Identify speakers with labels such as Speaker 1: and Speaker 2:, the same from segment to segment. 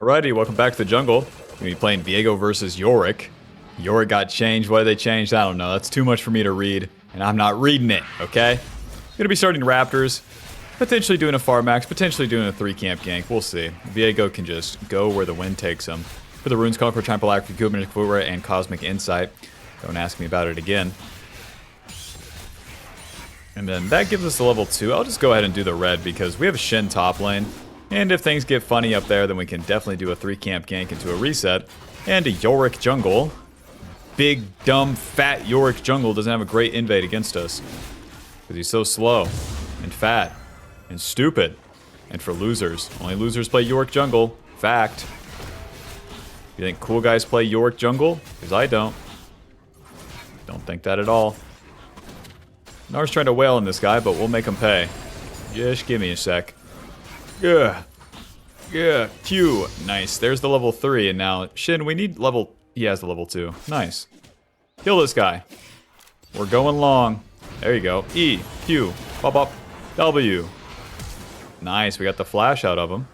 Speaker 1: Alrighty, welcome back to the jungle. We're gonna be playing Viego versus Yorick. Yorick got changed. Why did they change? I don't know. That's too much for me to read, and I'm not reading it, okay? Gonna be starting Raptors, potentially doing a farm max, potentially doing a 3-camp gank. We'll see. Viego can just go where the wind takes him. For the runes, Conquer, Trample, Act, Recuperate, Footwear, and Cosmic Insight. Don't ask me about it again. And then that gives us a level 2. I'll just go ahead and do the red because we have a Shin top lane. And if things get funny up there, then we can definitely do a 3-camp gank into a reset. And a Yorick Jungle. Big, dumb, fat Yorick Jungle doesn't have a great invade against us. Because he's so slow, and fat, and stupid. And for losers. Only losers play Yorick Jungle. Fact. You think cool guys play Yorick Jungle? Because I don't. Don't think that at all. Nar's trying to wail on this guy, but we'll make him pay. Just give me a sec. Yeah. Yeah. Q. Nice. There's the level 3, and now Shin, we need level... He has the level 2. Nice. Kill this guy. We're going long. There you go. E. Q. Pop up. W. Nice. We got the flash out of him.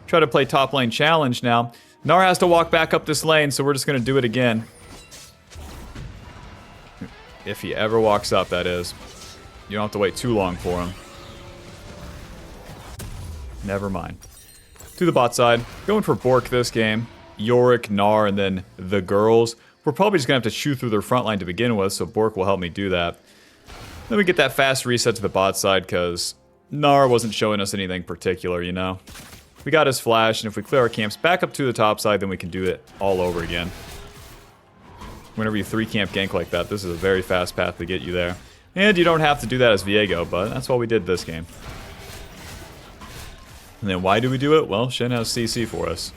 Speaker 1: Try to play top lane challenge now. Nar has to walk back up this lane, so we're just going to do it again. If he ever walks up, that is. You don't have to wait too long for him. Never mind. To the bot side. Going for Bork this game. Yorick, Nar, and then the girls. We're probably just going to have to chew through their front line to begin with, so Bork will help me do that. Then we get that fast reset to the bot side, because Nar wasn't showing us anything particular, you know? We got his flash, and if we clear our camps back up to the top side, then we can do it all over again. Whenever you 3-camp gank like that, this is a very fast path to get you there. And you don't have to do that as Viego, but that's what we did this game. And then why do we do it? Well, Shin has CC for us.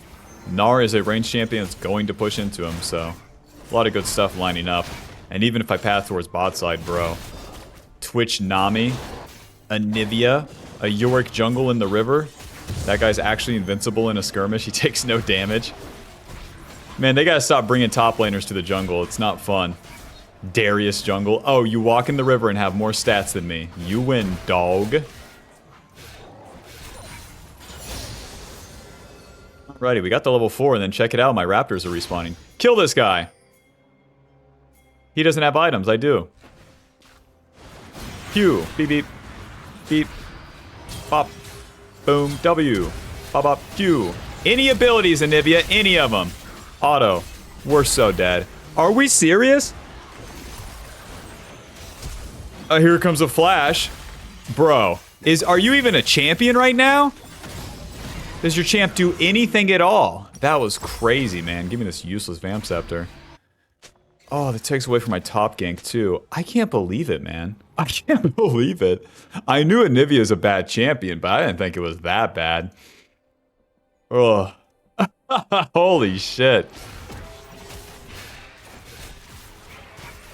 Speaker 1: Nar is a ranged champion that's going to push into him, so a lot of good stuff lining up. And even if I path towards bot side, bro. Twitch Nami, a Nivea, a Yorick Jungle in the river. That guy's actually invincible in a skirmish. He takes no damage. Man, they gotta stop bringing top laners to the jungle. It's not fun. Darius Jungle. Oh, you walk in the river and have more stats than me. You win, dog. Alrighty, we got the level 4, and then check it out. My raptors are respawning. Kill this guy! He doesn't have items. I do. Q. Beep, beep. Beep. Pop. Boom. W. Pop, pop. Q. Any abilities, Anivia. Any of them. Auto. We're so dead. Are we serious? Here comes a flash. Bro. Are you even a champion right now? Does your champ do anything at all? That was crazy, man. Give me this useless Vamp Scepter. Oh, that takes away from my top gank, too. I can't believe it, man. I can't believe it. I knew Anivia is a bad champion, but I didn't think it was that bad. Ugh. Holy shit.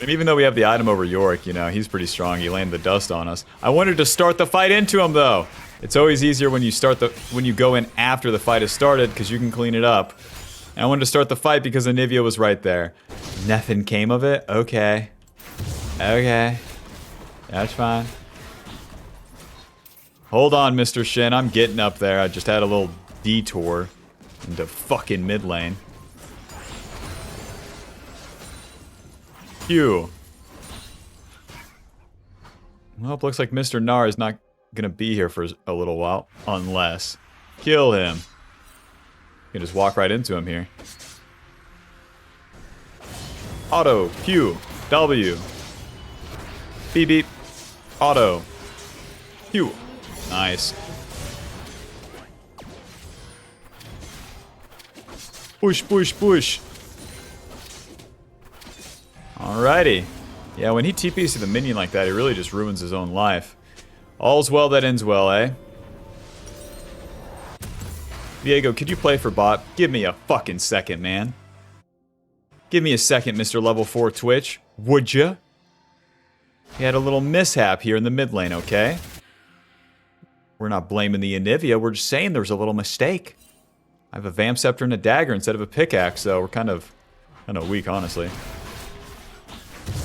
Speaker 1: And even though we have the item over Yorick, you know, he's pretty strong. He landed the dust on us. I wanted to start the fight into him, though. It's always easier when you go in after the fight has started, because you can clean it up. And I wanted to start the fight because Anivia was right there. Nothing came of it? Okay. Okay. That's fine. Hold on, Mr. Shin. I'm getting up there. I just had a little detour into fucking mid lane. Q. Well, it looks like Mr. Nar is not gonna be here for a little while, unless... Kill him. You can just walk right into him here. Auto. Q. W. Beep beep. Auto. Q. Nice. Push, push, push. Alrighty. Yeah, when he TPs to the minion like that, he really just ruins his own life. All's well that ends well, eh? Viego, could you play for bot? Give me a fucking second, man. Give me a second, Mr. Level 4 Twitch. Would ya? He had a little mishap here in the mid lane, okay? We're not blaming the Anivia, we're just saying there's a little mistake. I have a Vamp Scepter and a dagger instead of a pickaxe, so we're kind of weak, honestly.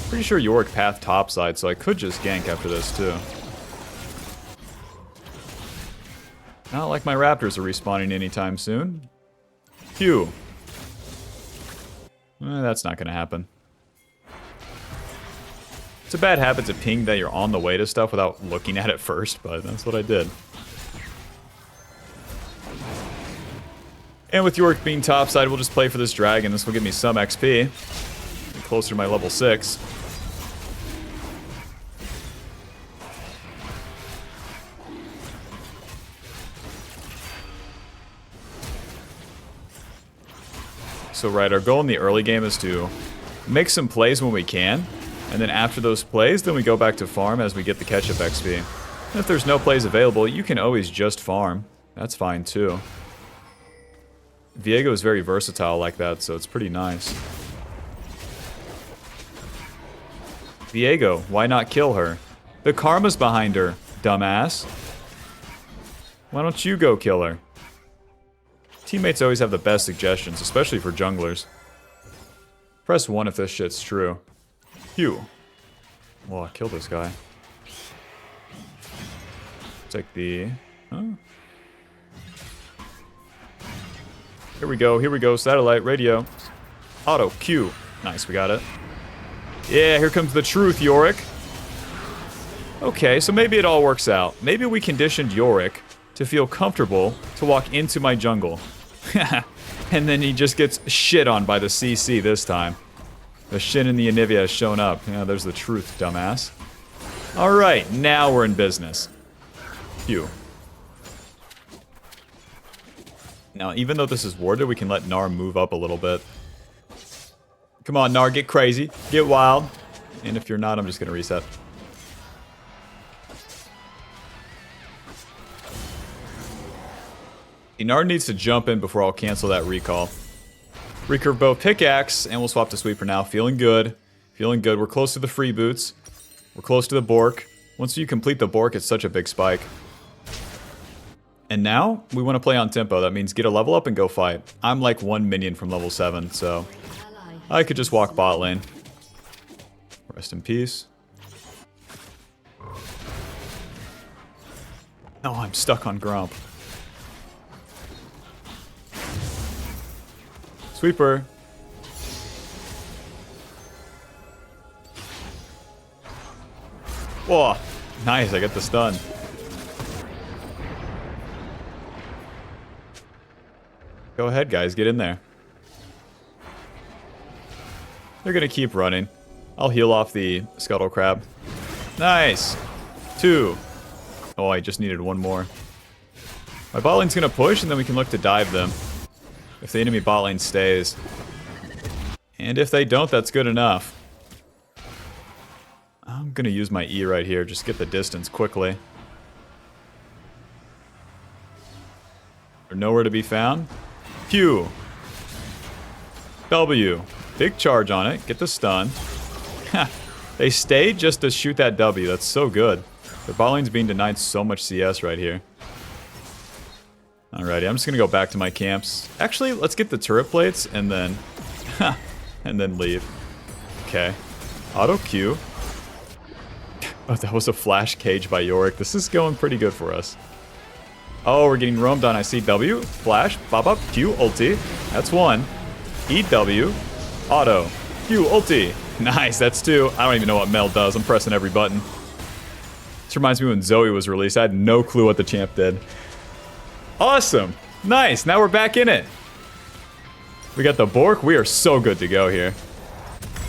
Speaker 1: Pretty sure Yorick path topside, so I could just gank after this, too. Not like my raptors are respawning anytime soon. Phew. That's not going to happen. It's a bad habit to ping that you're on the way to stuff without looking at it first, but that's what I did. And with Yorick being topside, we'll just play for this dragon. This will give me some XP. Get closer to my level 6. So right, our goal in the early game is to make some plays when we can, and then after those plays, then we go back to farm as we get the catch-up XP. And if there's no plays available, you can always just farm. That's fine too. Viego is very versatile like that, so it's pretty nice. Viego, why not kill her? The karma's behind her, dumbass. Why don't you go kill her? Teammates always have the best suggestions, especially for junglers. Press 1 if this shit's true. Phew. Well, kill this guy. Take the... Huh? Here we go, satellite, radio. Auto, Q. Nice, we got it. Yeah, here comes the truth, Yorick. Okay, so maybe it all works out. Maybe we conditioned Yorick to feel comfortable to walk into my jungle. And then he just gets shit on by the CC this time. The shin in the Anivia has shown up. Yeah, there's the truth, dumbass. Alright, now we're in business. Phew. Now, even though this is warded, we can let Gnar move up a little bit. Come on, Gnar, get crazy. Get wild. And if you're not, I'm just going to reset. Gnar needs to jump in before I'll cancel that recall. Recurve bow pickaxe, and we'll swap to sweeper now. Feeling good. Feeling good. We're close to the free boots. We're close to the Bork. Once you complete the Bork, it's such a big spike. And now, we want to play on tempo. That means get a level up and go fight. I'm like 1 minion from level 7, so I could just walk bot lane. Rest in peace. Oh, I'm stuck on Grump. Sweeper. Whoa, nice, I get the stun. Go ahead, guys, get in there. They're gonna keep running. I'll heal off the Scuttle Crab. Nice! 2. Oh, I just needed 1 more. My bot lane's gonna push, and then we can look to dive them. If the enemy bot lane stays. And if they don't, that's good enough. I'm gonna use my E right here, just get the distance quickly. They're nowhere to be found. Q. W. Big charge on it, get the stun. They stayed just to shoot that W, that's so good. Their bot lane's being denied so much CS right here. Alrighty, I'm just gonna go back to my camps. Actually, let's get the turret plates and then... and then leave. Okay. Auto Q. Oh, that was a flash cage by Yorick. This is going pretty good for us. Oh, we're getting roamed on. I see W. Flash. Bop up. Q. Ulti. That's 1. EW. Auto. Q. Ulti. Nice. That's 2. I don't even know what Mel does. I'm pressing every button. This reminds me when Zoe was released. I had no clue what the champ did. Awesome. Nice. Now we're back in it. We got the Bork. We are so good to go here.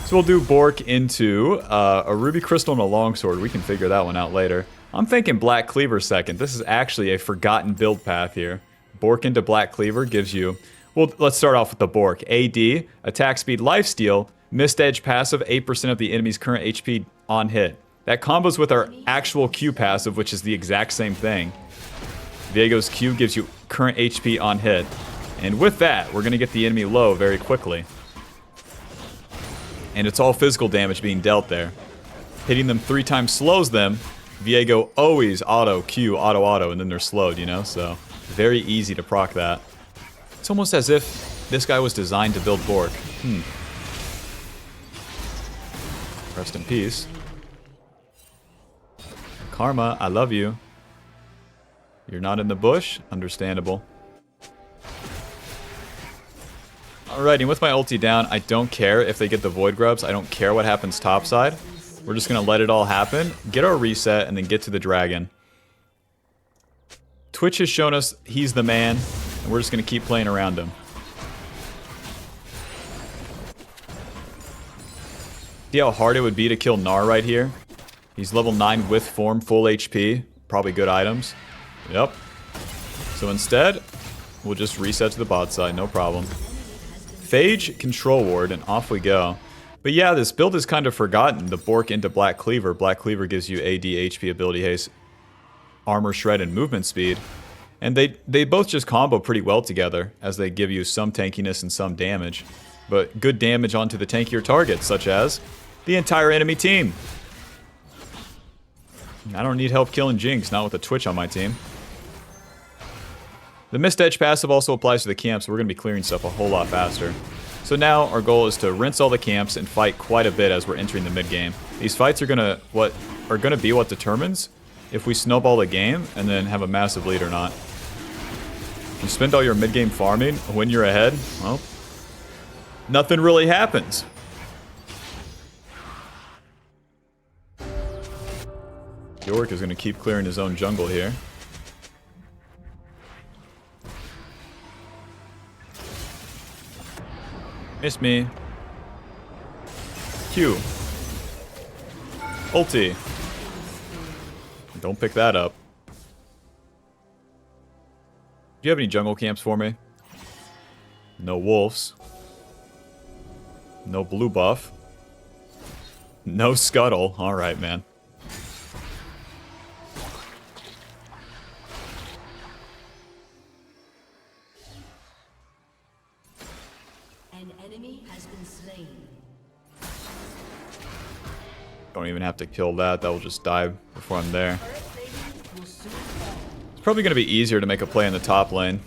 Speaker 1: So we'll do Bork into a Ruby Crystal and a Longsword. We can figure that one out later. I'm thinking Black Cleaver second. This is actually a forgotten build path here. Bork into Black Cleaver gives you... Well, let's start off with the Bork. AD, attack speed, lifesteal, missed edge passive, 8% of the enemy's current HP on hit. That combos with our actual Q passive, which is the exact same thing. Viego's Q gives you current HP on hit. And with that, we're going to get the enemy low very quickly. And it's all physical damage being dealt there. Hitting them 3 times slows them. Viego always auto, Q, auto, auto, and then they're slowed, you know? So, very easy to proc that. It's almost as if this guy was designed to build Bork. Rest in peace. Karma, I love you. You're not in the bush? Understandable. Alrighty, with my ulti down, I don't care if they get the void grubs. I don't care what happens topside. We're just going to let it all happen, get our reset, and then get to the dragon. Twitch has shown us he's the man, and we're just going to keep playing around him. See how hard it would be to kill Gnar right here? He's level 9 with form, full HP. Probably good items. Yep. So instead, we'll just reset to the bot side, no problem. Phage, Control Ward, and off we go. But yeah, this build is kind of forgotten. The Bork into Black Cleaver. Black Cleaver gives you AD, HP, ability haste, armor shred, and movement speed. And they both just combo pretty well together, as they give you some tankiness and some damage. But good damage onto the tankier targets, such as the entire enemy team. I don't need help killing Jinx, not with a Twitch on my team. The Mist Edge passive also applies to the camps, so we're going to be clearing stuff a whole lot faster. So now our goal is to rinse all the camps and fight quite a bit as we're entering the mid game. These fights are going to be what determines if we snowball the game and then have a massive lead or not. If you spend all your mid game farming when you're ahead, well, nothing really happens. Yorick is going to keep clearing his own jungle here. Miss me. Q. Ulti. Don't pick that up. Do you have any jungle camps for me? No wolves. No blue buff. No scuttle. Alright, man.
Speaker 2: An enemy has been slain.
Speaker 1: Don't even have to kill that. That will just die before I'm there. It's probably going to be easier to make a play in the top lane.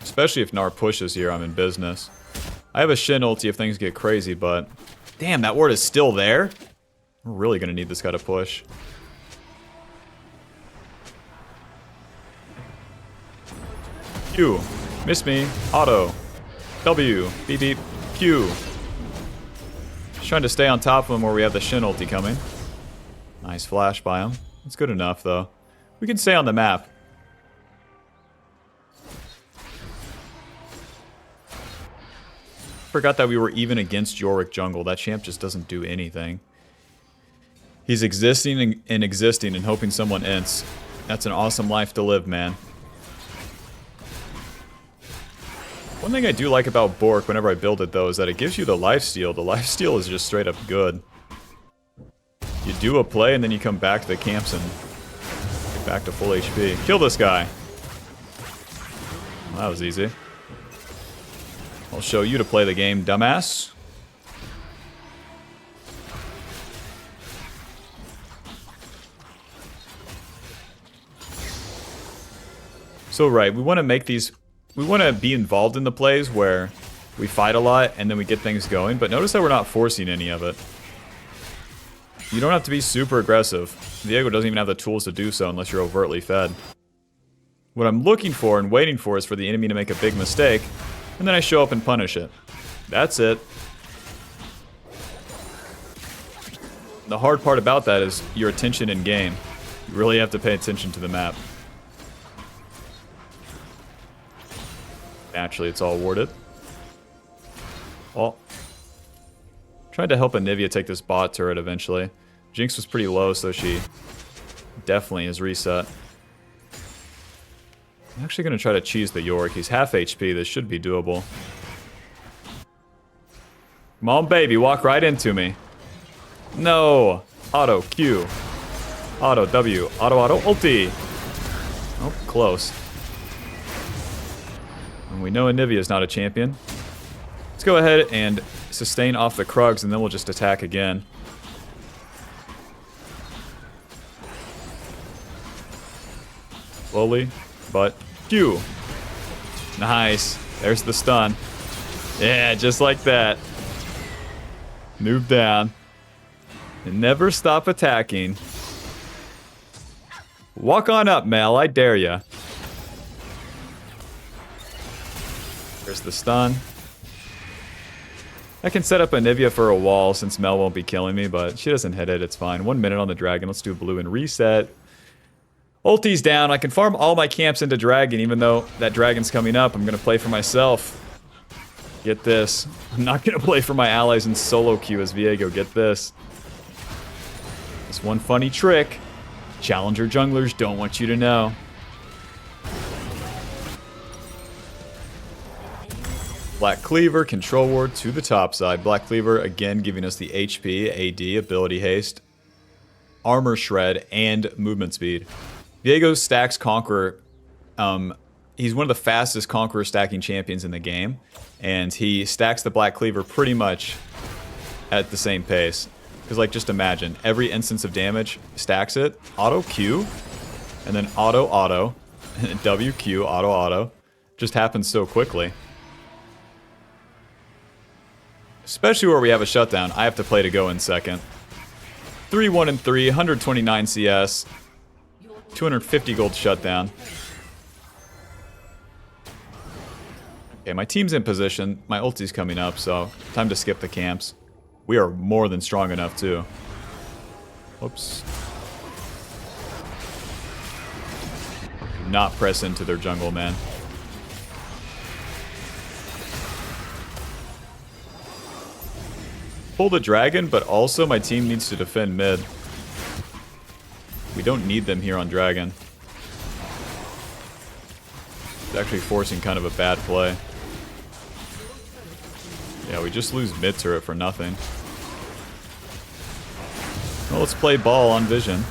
Speaker 1: Especially if Gnar pushes here, I'm in business. I have a Shin ulti if things get crazy, but... Damn, that ward is still there? We're really going to need this guy to push. Q. Miss me. Auto. W. Beep beep. Q. Just trying to stay on top of him where we have the Shin ulti coming. Nice flash by him. It's good enough, though. We can stay on the map. Forgot that we were even against Yorick Jungle. That champ just doesn't do anything. He's existing and existing and hoping someone ents. That's an awesome life to live, man. One thing I do like about Bork whenever I build it, though, is that it gives you the lifesteal. The lifesteal is just straight up good. You do a play and then you come back to the camps and get back to full HP. Kill this guy. Well, that was easy. I'll show you to play the game, dumbass. So right, we want to make these... We want to be involved in the plays where we fight a lot and then we get things going, but notice that we're not forcing any of it. You don't have to be super aggressive. Viego doesn't even have the tools to do so unless you're overtly fed. What I'm looking for and waiting for is for the enemy to make a big mistake, and then I show up and punish it. That's it. The hard part about that is your attention in game. You really have to pay attention to the map. Naturally, it's all warded. Well, tried to help Anivia take this bot turret eventually. Jinx was pretty low, so she definitely is reset. I'm actually going to try to cheese the Yorick. He's half HP. This should be doable. Come on, baby. Walk right into me. No. Auto Q. Auto W. Auto ulti. Oh, close. And we know Anivia is not a champion. Let's go ahead and sustain off the Krugs, and then we'll just attack again. Slowly, but Q. Nice. There's the stun. Yeah, just like that. Move down. And never stop attacking. Walk on up, Mel. I dare ya. There's the stun. I can set up a Nivea for a wall since Mel won't be killing me, but she doesn't hit it. It's fine. 1 minute on the dragon. Let's do blue and reset. Ulti's down. I can farm all my camps into dragon, even though that dragon's coming up. I'm going to play for myself. Get this. I'm not going to play for my allies in solo queue as Viego. Get this. Just one funny trick. Challenger junglers don't want you to know. Black Cleaver, Control Ward to the top side. Black Cleaver again giving us the HP, AD, Ability Haste, Armor Shred, and Movement Speed. Viego stacks Conqueror. He's one of the fastest Conqueror stacking champions in the game, and he stacks the Black Cleaver pretty much at the same pace. Because, like, just imagine, every instance of damage stacks it, auto Q, and then auto, WQ, auto. Just happens so quickly. Especially where we have a shutdown, I have to play to go in second. 3-1-3, 129 CS, 250 gold shutdown. Okay, my team's in position. My ulti's coming up, so time to skip the camps. We are more than strong enough, too. Whoops. Do not press into their jungle, man. Pull the dragon, but also my team needs to defend mid. We don't need them here on dragon. It's actually forcing kind of a bad play. Yeah, we just lose mid turret for nothing. Well, let's play ball on vision.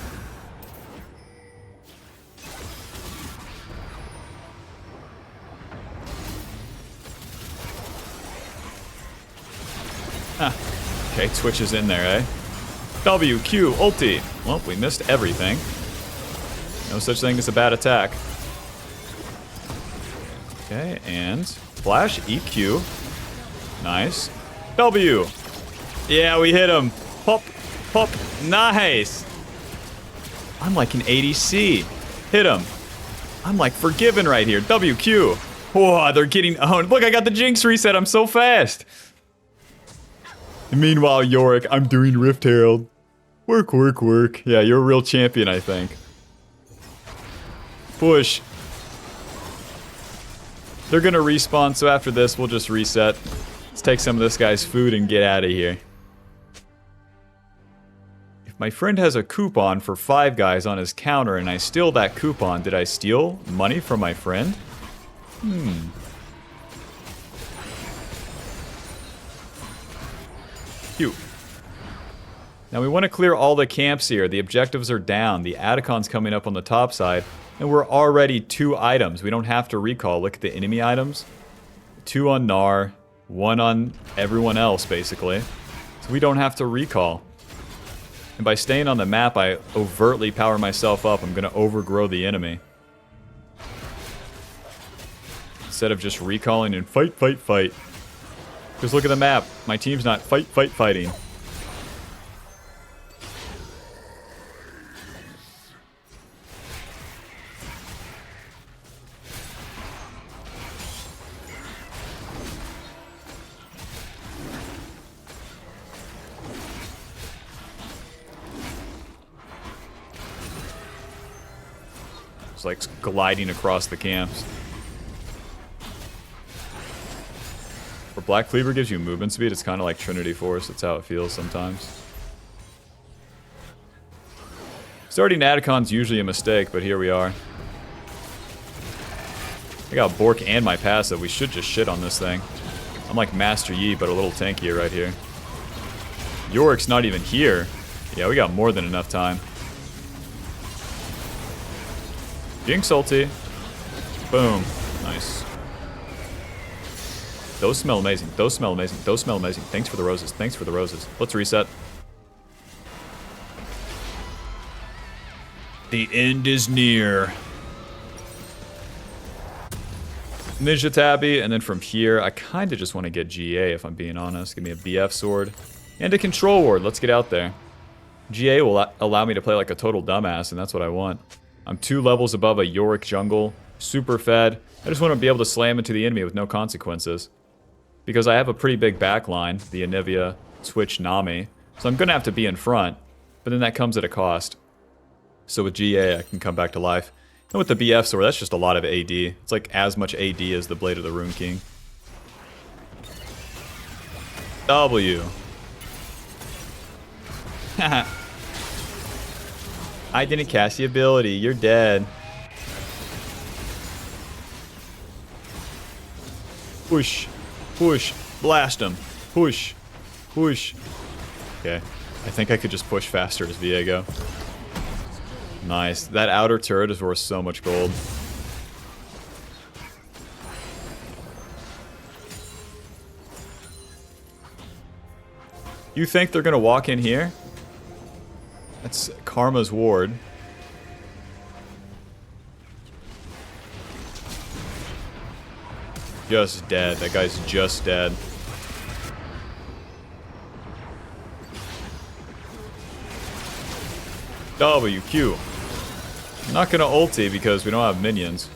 Speaker 1: Okay, Twitch is in there, eh? W, Q, ulti. Well, we missed everything. No such thing as a bad attack. Okay, and flash, EQ. Nice. W. Yeah, we hit him. Pop, pop. Nice. I'm like an ADC. Hit him. I'm like forgiven right here. WQ. Whoa, they're getting owned. Look, I got the Jinx reset. I'm so fast. And meanwhile, Yorick, I'm doing Rift Herald. Work, work, work. Yeah, you're a real champion, I think. Push. They're gonna respawn, so after this, we'll just reset. Let's take some of this guy's food and get out of here. If my friend has a coupon for 5 guys on his counter and I steal that coupon, did I steal money from my friend? Cute. Now we want to clear all the camps here. The objectives are down. The Atacon's coming up on the top side. And we're already 2 items. We don't have to recall. Look at the enemy items. 2 on Gnar. 1 on everyone else, basically. So we don't have to recall. And by staying on the map, I overtly power myself up. I'm going to overgrow the enemy. Instead of just recalling and fight, fight, fight. Because look at the map. My team's not fight, fight, fighting. It's like gliding across the camps. Where Black Cleaver gives you movement speed, it's kind of like Trinity Force. That's how it feels sometimes. Starting Atacon's usually a mistake, but here we are. I got Bork and my passive. We should just shit on this thing. I'm like Master Yi, but a little tankier right here. Yorick's not even here. Yeah, we got more than enough time. Jinx ulti. Boom. Nice. Those smell amazing. Those smell amazing. Those smell amazing. Thanks for the roses. Thanks for the roses. Let's reset. The end is near. Ninja Tabby, and then from here, I kind of just want to get GA if I'm being honest. Give me a BF sword. And a control ward. Let's get out there. GA will allow me to play like a total dumbass, and that's what I want. I'm 2 levels above a Yorick jungle. super fed. I just want to be able to slam into the enemy with no consequences. Because I have a pretty big backline, the Anivia, Twitch, Nami. So I'm going to have to be in front, but then that comes at a cost. So with GA, I can come back to life. And with the BF sword, that's just a lot of AD. It's like as much AD as the Blade of the Rune King. W. Haha. I didn't cast the ability. You're dead. Push. Push. Blast him. Push. Push. Okay. I think I could just push faster as Viego. Nice. That outer turret is worth so much gold. You think they're gonna walk in here? That's Karma's ward. Just dead. That guy's just dead. WQ. I'm not gonna ulti because we don't have minions.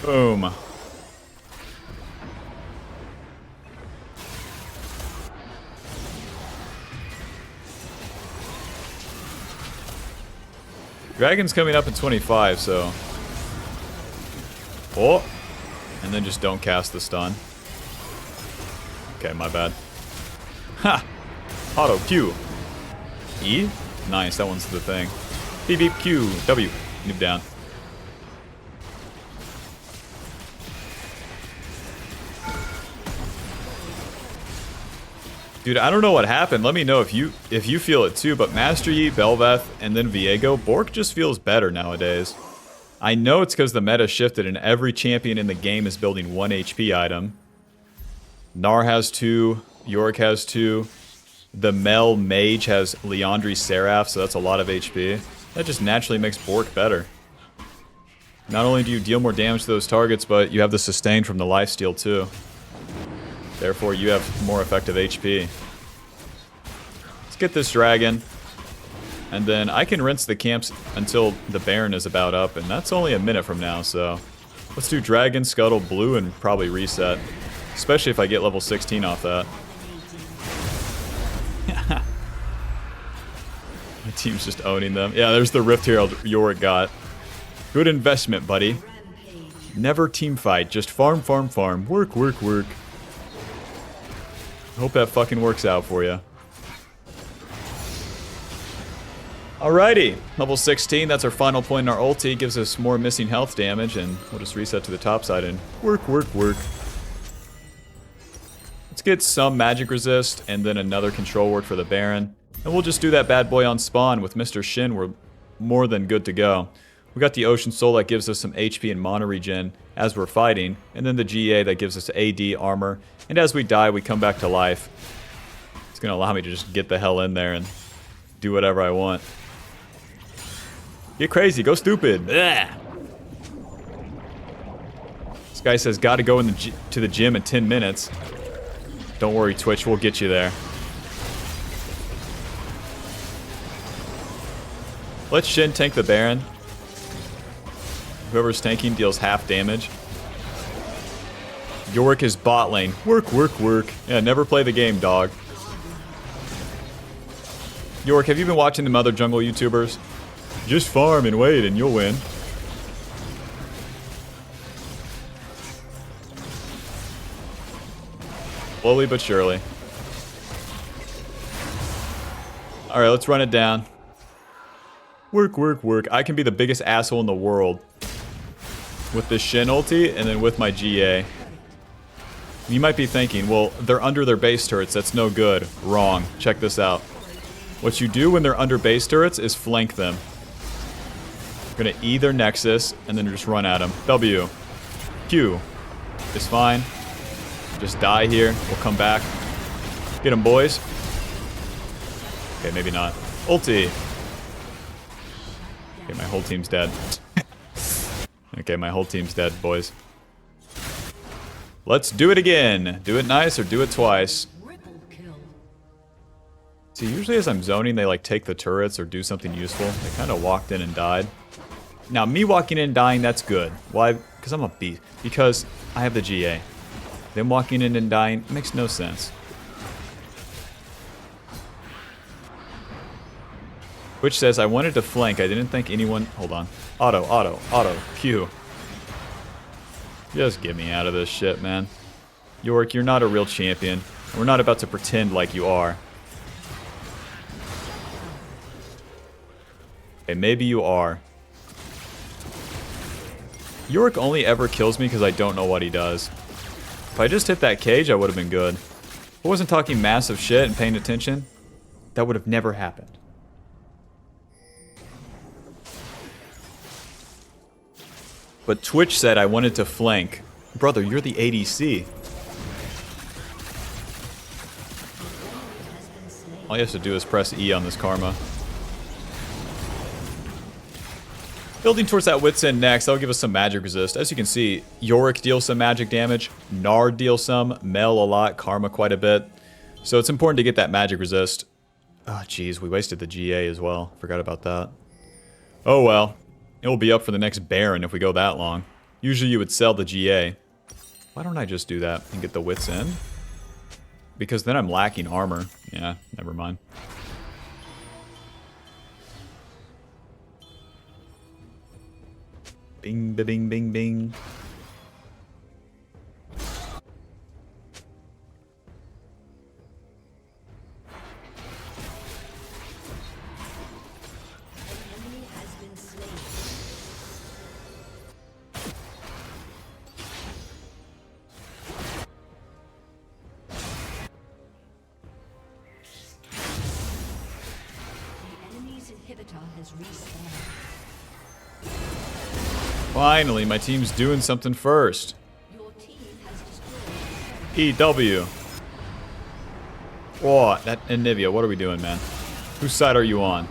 Speaker 1: Boom. Dragon's coming up in 25, so... Oh! And then just don't cast the stun. Okay, my bad. Ha! Auto Q. E? Nice, that one's the thing. Beep beep Q. W. Noob down. Dude, I don't know what happened. Let me know if you feel it too, but Master Yi, Bel'Veth, and then Viego, Bork just feels better nowadays. I know it's because the meta shifted and every champion in the game is building 1 HP item. Gnar has 2, Yorick has 2, the Mel Mage has Liandry Seraph, so that's a lot of HP. That just naturally makes Bork better. Not only do you deal more damage to those targets, but you have the sustain from the lifesteal too. Therefore, you have more effective HP. Let's get this dragon. And then I can rinse the camps until the Baron is about up, and that's only a minute from now, so... Let's do dragon, scuttle, blue, and probably reset. Especially if I get level 16 off that. My team's just owning them. Yeah, there's the Rift Herald Yorick got. Good investment, buddy. Never team fight, just farm, farm, farm. Work, work, work. Hope that fucking works out for you. Alrighty, level 16, that's our final point in our ulti. Gives us more missing health damage, and we'll just reset to the top side and work, work, work. Let's get some magic resist, and then another control word for the Baron. And we'll just do that bad boy on spawn with Mr. Shin. We're more than good to go. We got the Ocean Soul that gives us some HP and mana regen as we're fighting, and then the GA that gives us AD, armor, and as we die, we come back to life. It's gonna allow me to just get the hell in there and do whatever I want. Get crazy, go stupid. Ugh. This guy says, gotta go to the gym in 10 minutes. Don't worry, Twitch, we'll get you there. Let Shin tank the Baron. Whoever's tanking deals half damage. Yorick is bot lane. Work, work, work. Yeah, never play the game, dog. Yorick, have you been watching the other jungle YouTubers? Just farm and wait and you'll win. Slowly but surely. Alright, let's run it down. Work, work, work. I can be the biggest asshole in the world. With this Shin ulti, and then with my GA. You might be thinking, well, they're under their base turrets, that's no good. Wrong. Check this out. What you do when they're under base turrets is flank them. You're gonna E their Nexus, and then just run at them. W. Q. Is fine. Just die here, we'll come back. Get them, boys. Okay, maybe not. Ulti. Okay, my whole team's dead. Okay, my whole team's dead, boys. Let's do it again. Do it nice or do it twice. See, usually as I'm zoning, they like take the turrets or do something useful. They kind of walked in and died. Now, me walking in and dying, that's good. Why? Because I'm a beast. Because I have the GA. Them walking in and dying makes no sense. Which says, I wanted to flank. I didn't think anyone... Hold on. Auto. Q. Just get me out of this shit, man. Yorick, you're not a real champion. We're not about to pretend like you are. Okay, maybe you are. Yorick only ever kills me because I don't know what he does. If I just hit that cage, I would have been good. If I wasn't talking massive shit and paying attention, that would have never happened. But Twitch said I wanted to flank. Brother, you're the ADC. All you have to do is press E on this Karma. Building towards that Wit's End next, that'll give us some magic resist. As you can see, Yorick deals some magic damage, Nard deals some, Mel a lot, Karma quite a bit. So it's important to get that magic resist. Oh jeez, we wasted the GA as well. Forgot about that. Oh well. It'll be up for the next Baron if we go that long. Usually you would sell the GA. Why don't I just do that and get the Wit's End? Because then I'm lacking armor. Yeah, never mind. Bing, bing, bing, bing. Finally, my team's doing something first. EW. Oh, that Anivia, what are we doing, man? Whose side are you on?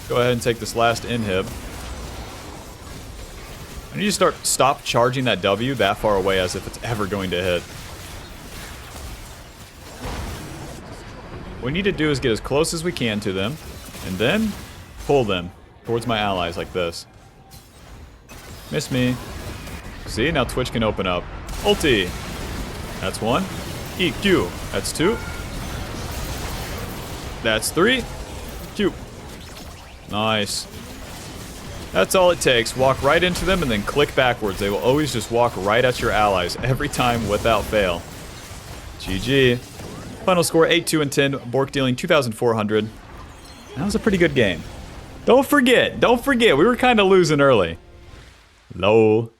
Speaker 1: Go ahead and take this last inhib. I need to stop charging that W that far away as if it's ever going to hit. What we need to do is get as close as we can to them, and then pull them towards my allies like this. Miss me. See, now Twitch can open up. Ulti. That's one. EQ. That's two. That's three. Q. Nice. That's all it takes. Walk right into them and then click backwards. They will always just walk right at your allies every time without fail. GG. Final score 8-2 and 10. Bork dealing 2,400. That was a pretty good game. Don't forget, we were kind of losing early. Lol.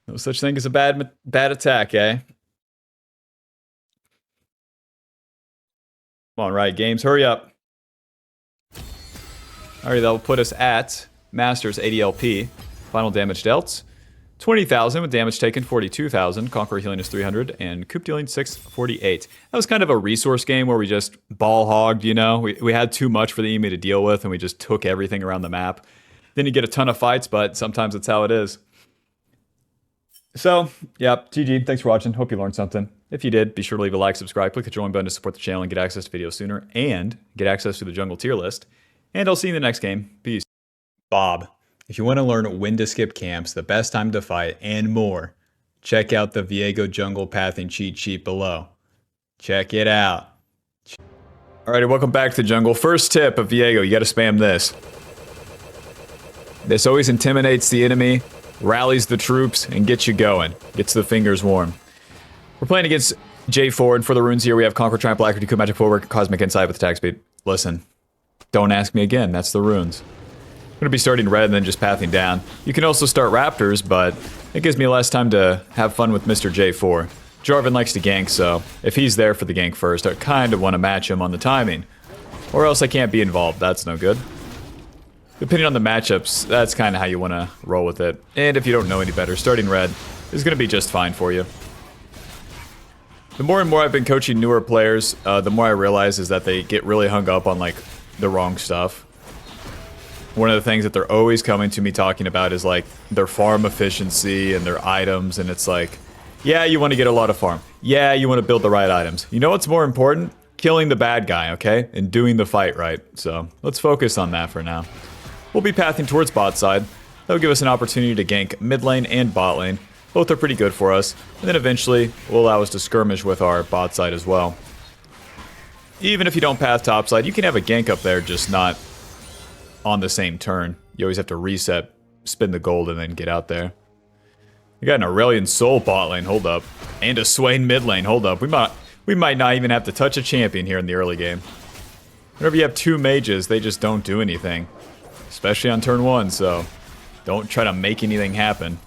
Speaker 1: No such thing as a bad attack, eh? Come on, Riot Games, hurry up. Alright, that will put us at Masters ADLP. Final damage dealt 20,000 with damage taken 42,000. Conqueror healing is 300 and Coop dealing 648. That was kind of a resource game where we just ball hogged, you know. We had too much for the enemy to deal with and we just took everything around the map. Then you get a ton of fights, but sometimes that's how it is. So, yeah, GG. Thanks for watching. Hope you learned something. If you did, be sure to leave a like, subscribe, click the join button to support the channel and get access to videos sooner and get access to the jungle tier list. And I'll see you in the next game. Peace. Bob. If you want to learn when to skip camps, the best time to fight, and more, check out the Viego Jungle pathing cheat sheet below. Check it out. Alrighty, welcome back to the jungle. First tip of Viego, you gotta spam this. This always intimidates the enemy, rallies the troops, and gets you going. Gets the fingers warm. We're playing against J4, and for the runes here we have Conquer, Triumph, Alacrity, Coup, Magic, Footwork, Cosmic Insight with attack speed. Listen, don't ask me again, that's the runes. I'm going to be starting red and then just pathing down. You can also start raptors, but it gives me less time to have fun with Mr. J4. Jarvan likes to gank, so if he's there for the gank first, I kind of want to match him on the timing. Or else I can't be involved, that's no good. Depending on the matchups, that's kind of how you want to roll with it. And if you don't know any better, starting red is going to be just fine for you. The more and more I've been coaching newer players, the more I realize is that they get really hung up on like the wrong stuff. One of the things that they're always coming to me talking about is like their farm efficiency and their items, and it's like, Yeah, you want to get a lot of farm. Yeah, you want to build the right items. You know what's more important? Killing the bad guy, okay? And doing the fight right. So let's focus on that for now. We'll be pathing towards bot side. That'll give us an opportunity to gank mid lane and bot lane. Both are pretty good for us. And then eventually will allow us to skirmish with our bot side as well. Even if you don't path top side, you can have a gank up there, just not on the same turn. You always have to reset, spin the gold, and then get out there. We got an Aurelion Soul bot lane, hold up. And a Swain mid lane, hold up. We might not even have to touch a champion here in the early game. Whenever you have two mages, they just don't do anything. Especially on turn 1, so don't try to make anything happen.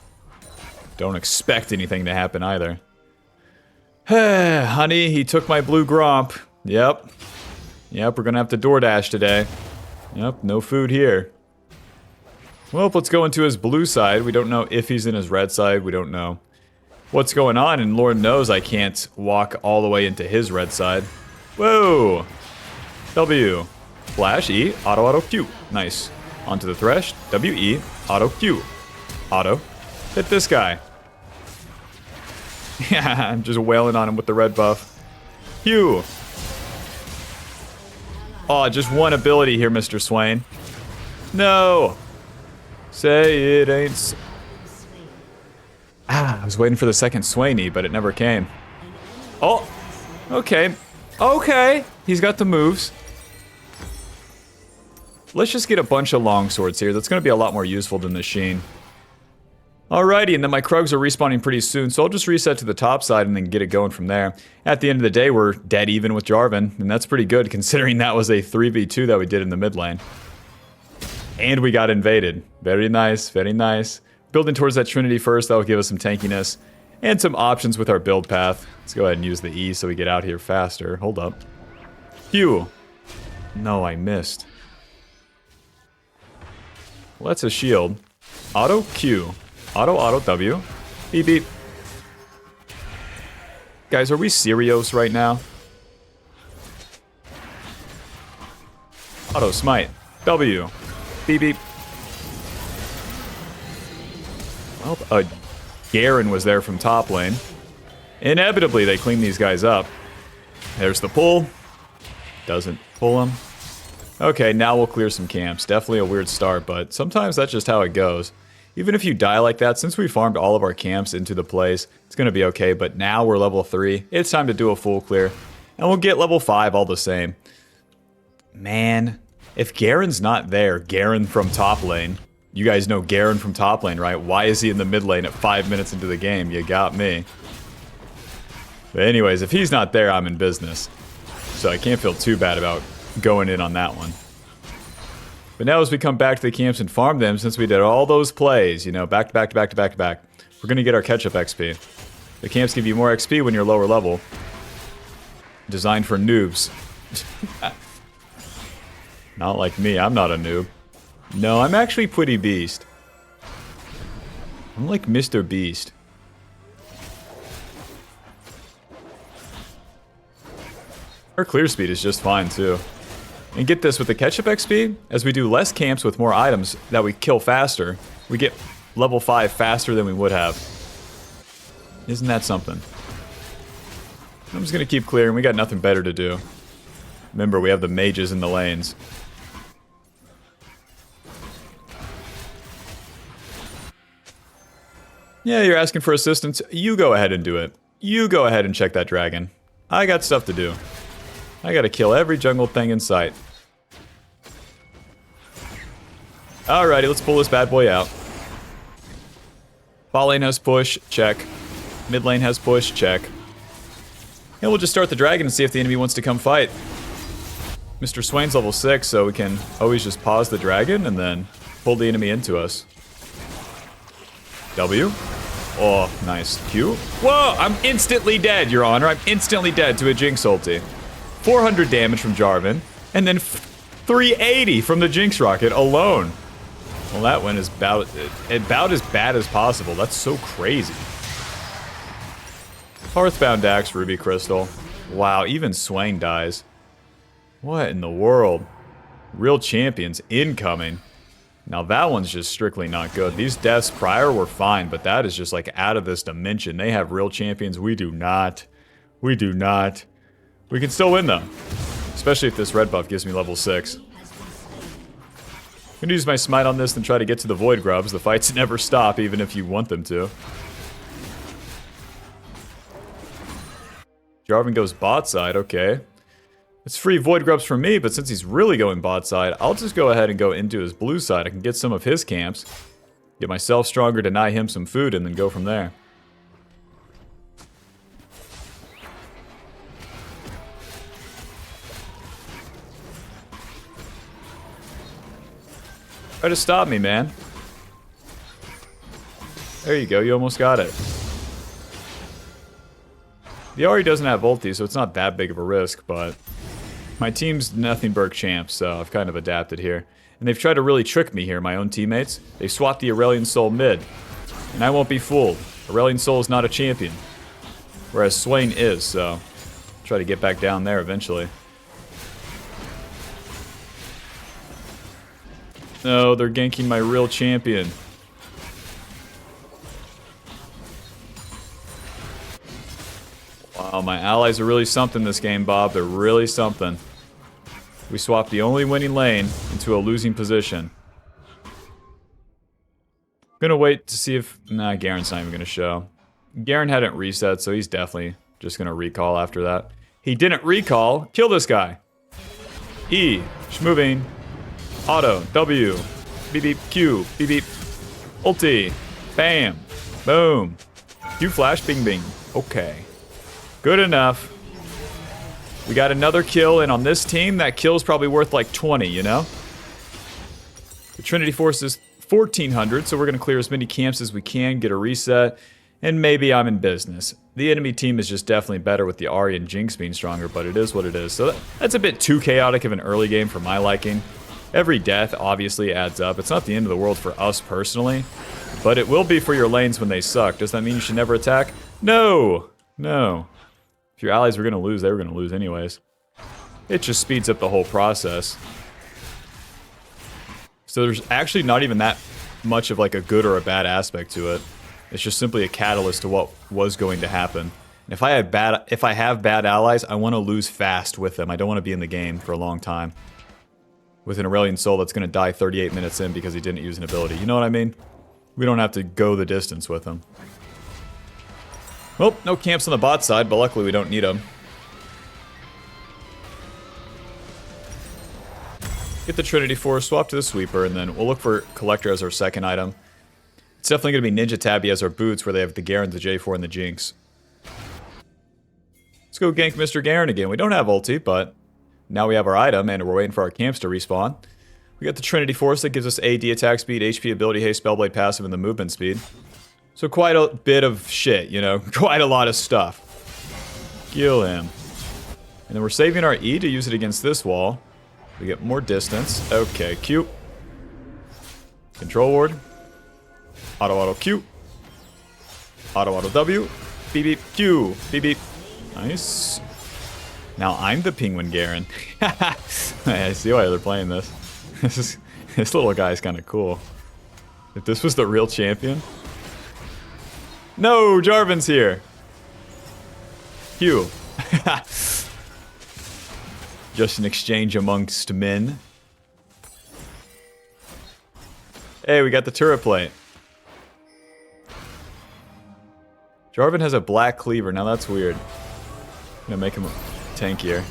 Speaker 1: Don't expect anything to happen either. Honey, he took my blue Gromp. Yep. Yep, we're gonna have to DoorDash today. Yep, no food here. Well, let's go into his blue side. We don't know if he's in his red side. We don't know what's going on, and Lord knows I can't walk all the way into his red side. Whoa! W. Flash, E, auto, Q. Nice. Onto the Thresh, W, E, auto, Q. Auto. Hit this guy. Yeah, I'm just wailing on him with the red buff. Q. Oh, just one ability here, Mr. Swain. No! Say it ain't... I was waiting for the second Swainy, but it never came. Oh! Okay. Okay! He's got the moves. Let's just get a bunch of longswords here. That's going to be a lot more useful than the Sheen. Alrighty, and then my Krugs are respawning pretty soon, so I'll just reset to the top side and then get it going from there. At the end of the day, we're dead even with Jarvan, and that's pretty good considering that was a 3v2 that we did in the mid lane. And we got invaded. Very nice, very nice. Building towards that Trinity first, that will give us some tankiness and some options with our build path. Let's go ahead and use the E so we get out here faster. Hold up. Q. No, I missed. Well, that's a shield. Auto Q. Auto W. Beep beep. Guys, are we serious right now? Auto smite. W. Beep beep. Well, Garen was there from top lane. Inevitably, they clean these guys up. There's the pull. Doesn't pull him. Okay, now we'll clear some camps. Definitely a weird start, but sometimes that's just how it goes. Even if you die like that, since we farmed all of our camps into the place, it's going to be okay, but now we're level 3. It's time to do a full clear, and we'll get level 5 all the same. Man, if Garen's not there, Garen from top lane, you guys know Garen from top lane, right? Why is he in the mid lane at 5 minutes into the game? You got me. But anyways, if he's not there, I'm in business. So I can't feel too bad about going in on that one. But now as we come back to the camps and farm them, since we did all those plays, you know, back to back to back to back to back, we're going to get our catch-up XP. The camps give you more XP when you're lower level. Designed for noobs. Not like me, I'm not a noob. No, I'm actually pretty beast. I'm like Mr. Beast. Our clear speed is just fine too. And get this, with the catch-up XP, as we do less camps with more items that we kill faster, we get level 5 faster than we would have. Isn't that something? I'm just going to keep clearing, we got nothing better to do. Remember, we have the mages in the lanes. Yeah, you're asking for assistance, you go ahead and do it. You go ahead and check that dragon. I got stuff to do. I gotta kill every jungle thing in sight. Alrighty, let's pull this bad boy out. Bot lane has push, check. Mid lane has push, check. And we'll just start the dragon and see if the enemy wants to come fight. Mr. Swain's level 6, so we can always just pause the dragon and then pull the enemy into us. W. Oh, nice. Q. Whoa, I'm instantly dead, Your Honor. I'm instantly dead to a Jinx ulti. 400 damage from Jarvan, and then 380 from the Jinx rocket alone. Well, that one is about as bad as possible. That's so crazy. Hearthbound Axe, Ruby Crystal. Wow, even Swain dies. What in the world? Real champions incoming. Now that one's just strictly not good. These deaths prior were fine, but that is just like out of this dimension. They have real champions. We do not. We do not. We can still win though. Especially if this red buff gives me level 6. I'm gonna use my smite on this and try to get to the void grubs. The fights never stop even if you want them to. Jarvan goes bot side, okay. It's free void grubs for me, but since he's really going bot side, I'll just go ahead and go into his blue side. I can get some of his camps, get myself stronger, deny him some food, and then go from there. Try to stop me, man. There you go, you almost got it. The Ahri doesn't have ulti, so it's not that big of a risk, but my team's nothing but champs, so I've kind of adapted here. And they've tried to really trick me here, my own teammates. They swapped the Aurelion Sol mid, and I won't be fooled. Aurelion Sol is not a champion, whereas Swain is, so I'll try to get back down there eventually. No, they're ganking my real champion. Wow, my allies are really something this game, Bob. They're really something. We swapped the only winning lane into a losing position. Gonna wait to see if... Nah, Garen's not even gonna show. Garen hadn't reset, so he's definitely just gonna recall after that. He didn't recall. Kill this guy. E. Schmoving. Auto. W. Beep beep. Q. Beep beep. Ulti. Bam. Boom. Q flash. Bing bing. Okay. Good enough. We got another kill, and on this team, that kill's probably worth like 20, you know? The Trinity Force is 1,400, so we're going to clear as many camps as we can, get a reset, and maybe I'm in business. The enemy team is just definitely better with the Ahri and Jinx being stronger, but it is what it is. So that's a bit too chaotic of an early game for my liking. Every death obviously adds up. It's not the end of the world for us personally, but it will be for your lanes when they suck. Does that mean you should never attack? No! No. If your allies were going to lose, they were going to lose anyways. It just speeds up the whole process. So there's actually not even that much of like a good or a bad aspect to it. It's just simply a catalyst to what was going to happen. And if I have bad allies, I want to lose fast with them. I don't want to be in the game for a long time with an Aurelion Sol that's going to die 38 minutes in because he didn't use an ability. You know what I mean? We don't have to go the distance with him. Well, no camps on the bot side, but luckily we don't need them. Get the Trinity Force, swap to the Sweeper, and then we'll look for Collector as our second item. It's definitely going to be Ninja Tabby as our boots, where they have the Garen, the J4, and the Jinx. Let's go gank Mr. Garen again. We don't have ulti, but now we have our item, and we're waiting for our camps to respawn. We got the Trinity Force that gives us AD attack speed, HP ability, haste, Spellblade passive, and the movement speed. So quite a bit of shit, you know, quite a lot of stuff. Kill him. And then we're saving our E to use it against this wall. We get more distance. Okay, Q. Control ward. Auto Q. Auto W. Beep beep Q. Beep beep. Nice. Now I'm the Penguin Garen. I see why they're playing this. This little guy's kind of cool. If this was the real champion... No, Jarvan's here. Q. Just an exchange amongst men. Hey, we got the turret plate. Jarvan has a black cleaver. Now that's weird. I'm gonna make him tankier.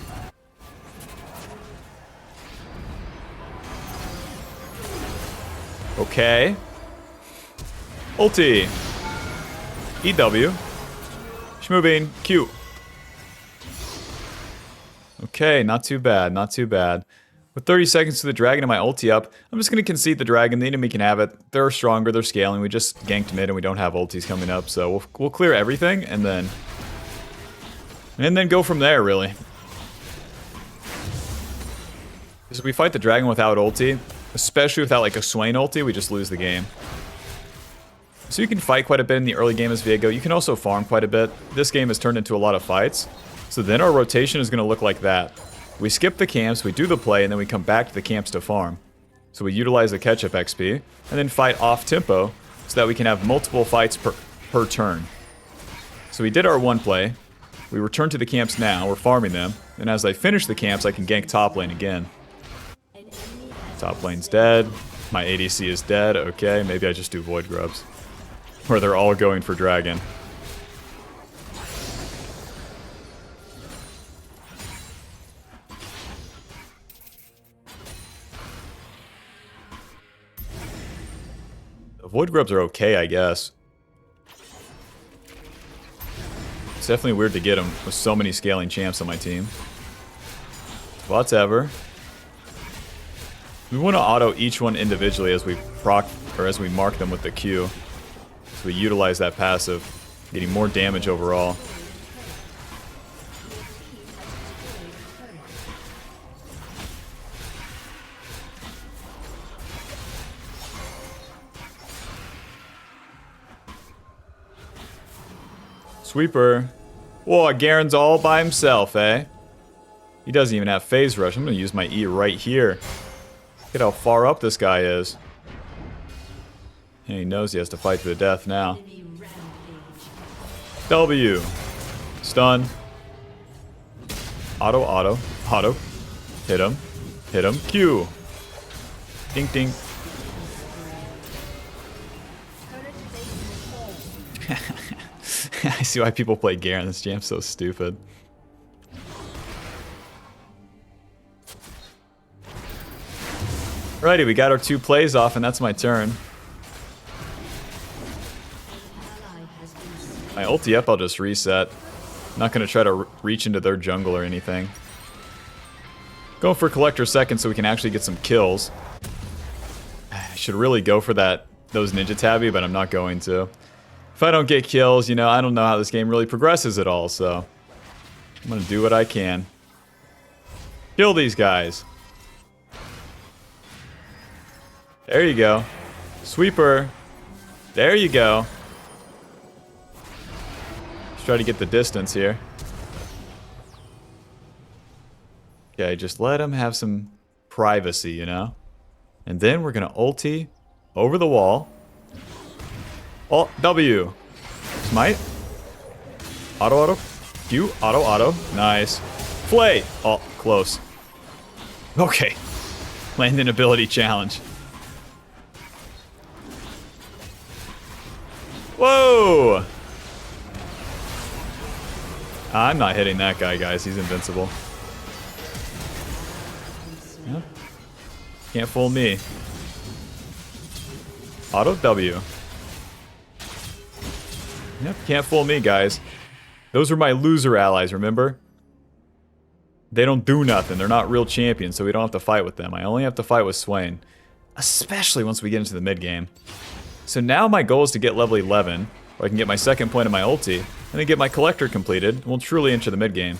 Speaker 1: Okay. Ulti. EW. Schmoving. Q. Okay, not too bad, not too bad. With 30 seconds to the dragon and my ulti up, I'm just going to concede the dragon. The enemy can have it. They're stronger, they're scaling. We just ganked mid and we don't have ultis coming up, so we'll clear everything and then go from there, really. Because if we fight the dragon without ulti, especially without like a Swain ulti, we just lose the game. So you can fight quite a bit in the early game as Viego. You can also farm quite a bit. This game has turned into a lot of fights. So then our rotation is going to look like that. We skip the camps, we do the play, and then we come back to the camps to farm. So we utilize the catch-up XP, and then fight off-tempo, so that we can have multiple fights per turn. So we did our one play. We return to the camps now. We're farming them. And as I finish the camps, I can gank top lane again. Top lane's dead. My ADC is dead. Okay, maybe I just do Void Grubs. Where they're all going for Dragon. The Void Grubs are okay, I guess. It's definitely weird to get them with so many scaling champs on my team. Whatever. We want to auto each one individually as we as we mark them with the Q. So we utilize that passive, getting more damage overall. Sweeper. Whoa, Garen's all by himself, eh? He doesn't even have phase rush. I'm going to use my E right here. Look at how far up this guy is. And he knows he has to fight to the death now. W. Stun. Auto, auto, auto. Hit him. Hit him. Q. Ding, ding. I see why people play Garen. This jam's so stupid. Righty, we got our 2 plays off, and that's my turn. My ulti up, I'll just reset. I'm not going to try to reach into their jungle or anything. Going for Collector second so we can actually get some kills. I should really go for those Ninja Tabby, but I'm not going to. If I don't get kills, you know, I don't know how this game really progresses at all, so I'm going to do what I can. Kill these guys. There you go. Sweeper. There you go. Let's try to get the distance here. Okay, just let him have some privacy, you know? And then we're going to ulti over the wall. Oh, W. Smite. Auto, auto. Q. Auto, auto. Nice. Flay. Oh, close. Okay. Landing ability challenge. Whoa! I'm not hitting that guy, guys. He's invincible. Yep. Can't fool me. Auto W. Yep, can't fool me, guys. Those are my loser allies, remember? They don't do nothing. They're not real champions, so we don't have to fight with them. I only have to fight with Swain. Especially once we get into the mid-game. So now my goal is to get level 11, where I can get my second point of my ulti, and then get my collector completed, and we'll truly enter the mid-game.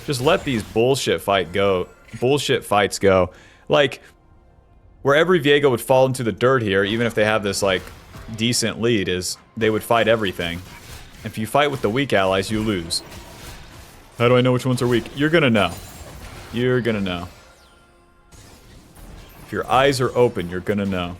Speaker 1: Just let these bullshit fights go. Like, where every Viego would fall into the dirt here, even if they have this, like, decent lead, is they would fight everything. If you fight with the weak allies, you lose. How do I know which ones are weak? You're gonna know. You're gonna know. If your eyes are open, you're gonna know.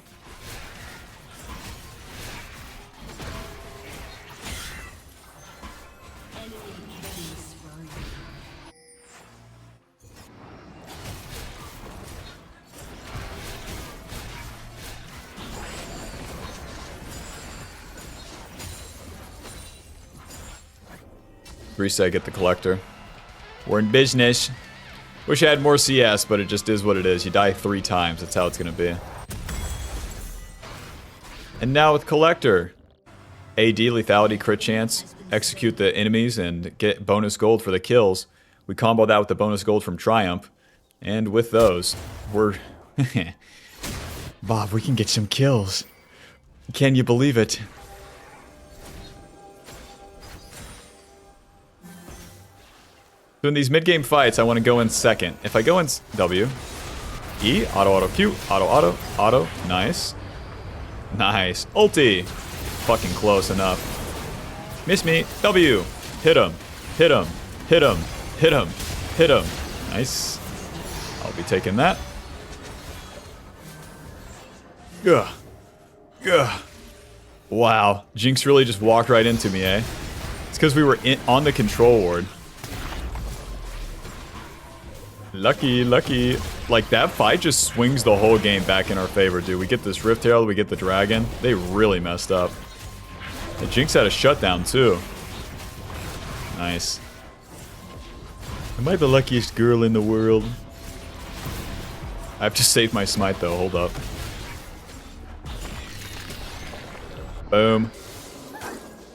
Speaker 1: Reset, get the collector. We're in business. Wish I had more CS, but it just is what it is. You die 3 times. That's how it's going to be. And now with collector. AD, lethality, crit chance. Execute the enemies and get bonus gold for the kills. We combo that with the bonus gold from Triumph. And with those, we're... Bob, we can get some kills. Can you believe it? So in these mid-game fights, I want to go in second. If I go in W, E, auto, auto, Q, auto, auto, auto, nice. Nice. Ulti. Fucking close enough. Miss me. W. Hit him. Hit him. Hit him. Hit him. Hit him. Nice. I'll be taking that. Ugh. Ugh. Wow. Jinx really just walked right into me, eh? It's because we were on the control ward. Lucky, lucky. Like, that fight just swings the whole game back in our favor, dude. We get this Rift Herald, we get the Dragon. They really messed up. The Jinx had a shutdown, too. Nice. Am I the luckiest girl in the world? I have to save my smite, though. Hold up. Boom.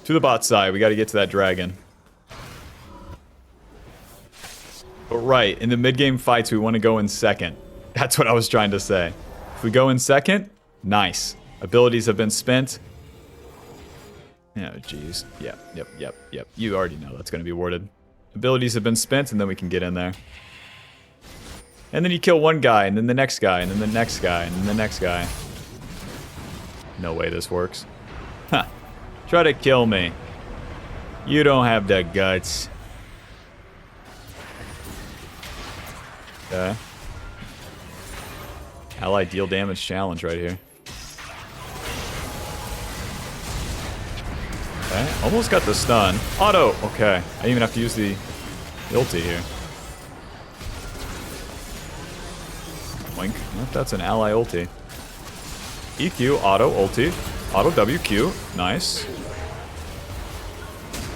Speaker 1: To the bot side. We got to get to that dragon. But right, in the mid-game fights, we want to go in second. That's what I was trying to say. If we go in second, nice. Abilities have been spent. Oh, jeez. Yep. You already know that's going to be warded. Abilities have been spent, and then we can get in there. And then you kill one guy, and then the next guy, and then the next guy, and then the next guy. No way this works. Huh. Try to kill me. You don't have the guts. Okay. Ally deal damage challenge right here. Okay, almost got the stun. Auto! Okay, I didn't even have to use the ulti here. Wink. Nope, that's an ally ulti. EQ, auto, ulti. Auto WQ. Nice.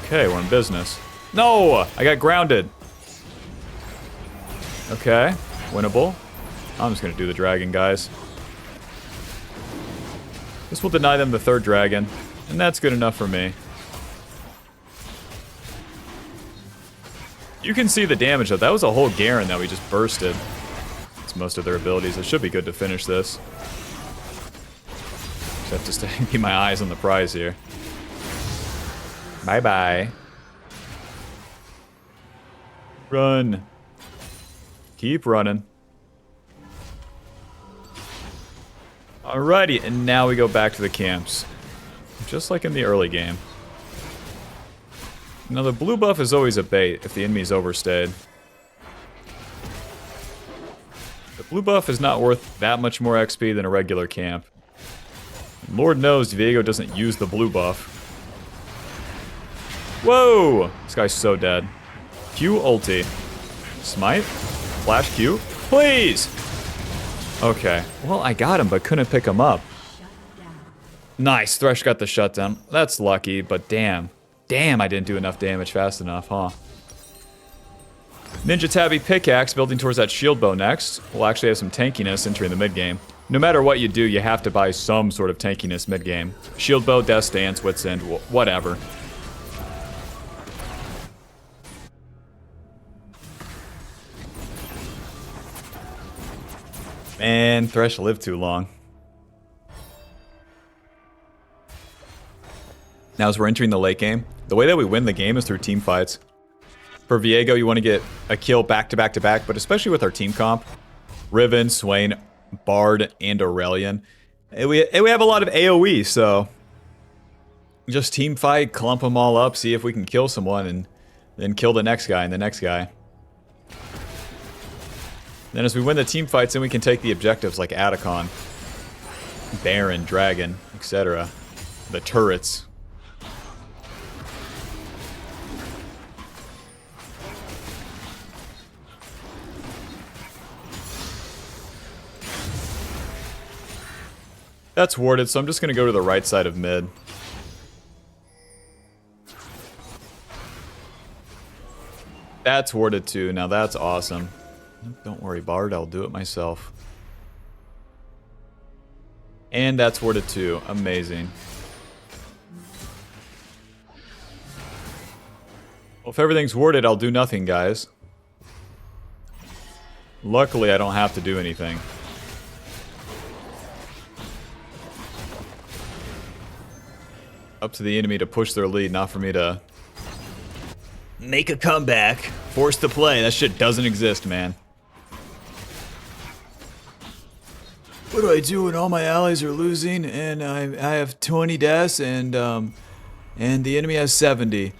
Speaker 1: Okay, we're in business. No! I got grounded. Okay, winnable. I'm just gonna do the dragon, guys. This will deny them the third dragon, and that's good enough for me. You can see the damage, though. That was a whole Garen that we just bursted. It's most of their abilities. It should be good to finish this. Just have to stay, keep my eyes on the prize here. Bye-bye. Run. Keep running. Alrighty, and now we go back to the camps. Just like in the early game. Now the blue buff is always a bait if the enemy's overstayed. The blue buff is not worth that much more XP than a regular camp. And Lord knows Viego doesn't use the blue buff. Whoa! This guy's so dead. Q ulti. Smite. Flash Q. Please! Okay. Well, I got him, but couldn't pick him up. Nice. Thresh got the shutdown. That's lucky, but damn. Damn, I didn't do enough damage fast enough, huh? Ninja Tabby Pickaxe building towards that shield bow next. We'll actually have some tankiness entering the mid-game. No matter what you do, you have to buy some sort of tankiness mid-game. Shield bow, Death Stance, Wit's End, whatever. Man, Thresh lived too long. Now as we're entering the late game, the way that we win the game is through team fights. For Viego, you want to get a kill back to back to back, but especially with our team comp, Riven, Swain, Bard, and Aurelion. And we have a lot of AoE, so just team fight, clump them all up, see if we can kill someone, and then kill the next guy and the next guy. Then as we win the team fights, then we can take the objectives like Atacon, Baron, Dragon, etc. The turrets. That's warded, so I'm just going to go to the right side of mid. That's warded too. Now that's awesome. Don't worry, Bard. I'll do it myself. And that's warded too. Amazing. Well, if everything's warded, I'll do nothing, guys. Luckily, I don't have to do anything. Up to the enemy to push their lead, not for me to make a comeback. Force the play. That shit doesn't exist, man. What do I do when all my allies are losing and I have 20 deaths and the enemy has 70?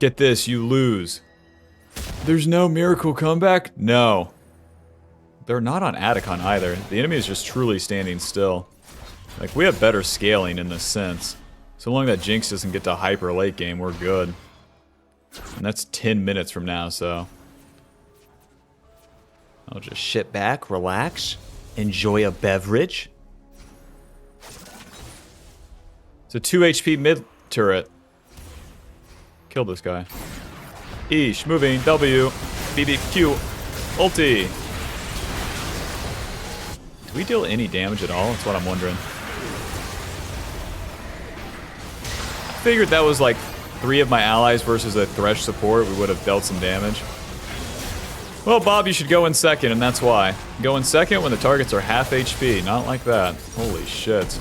Speaker 1: Get this, you lose. There's no miracle comeback? No. They're not on Atacon either. The enemy is just truly standing still. Like, we have better scaling in this sense. So long that Jinx doesn't get to hyper late game, we're good. And that's 10 minutes from now, so... I'll just sit back, relax, enjoy a beverage. It's a 2 HP mid turret. Kill this guy. Eesh, moving, W, BBQ, ulti. Do we deal any damage at all? That's what I'm wondering. I figured that was like 3 of my allies versus a Thresh support. We would have dealt some damage. Well, Bob, you should go in second, and that's why. Go in second when the targets are half HP. Not like that. Holy shit.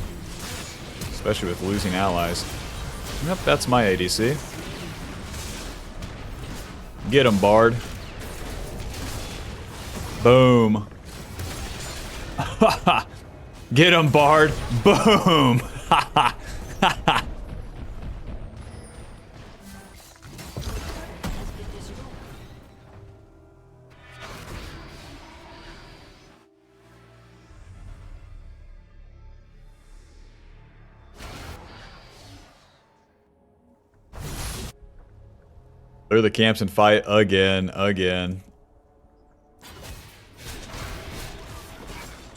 Speaker 1: Especially with losing allies. Yep, that's my ADC. Get him, Bard. Boom. Get him, Bard. Boom. Clear the camps and fight again.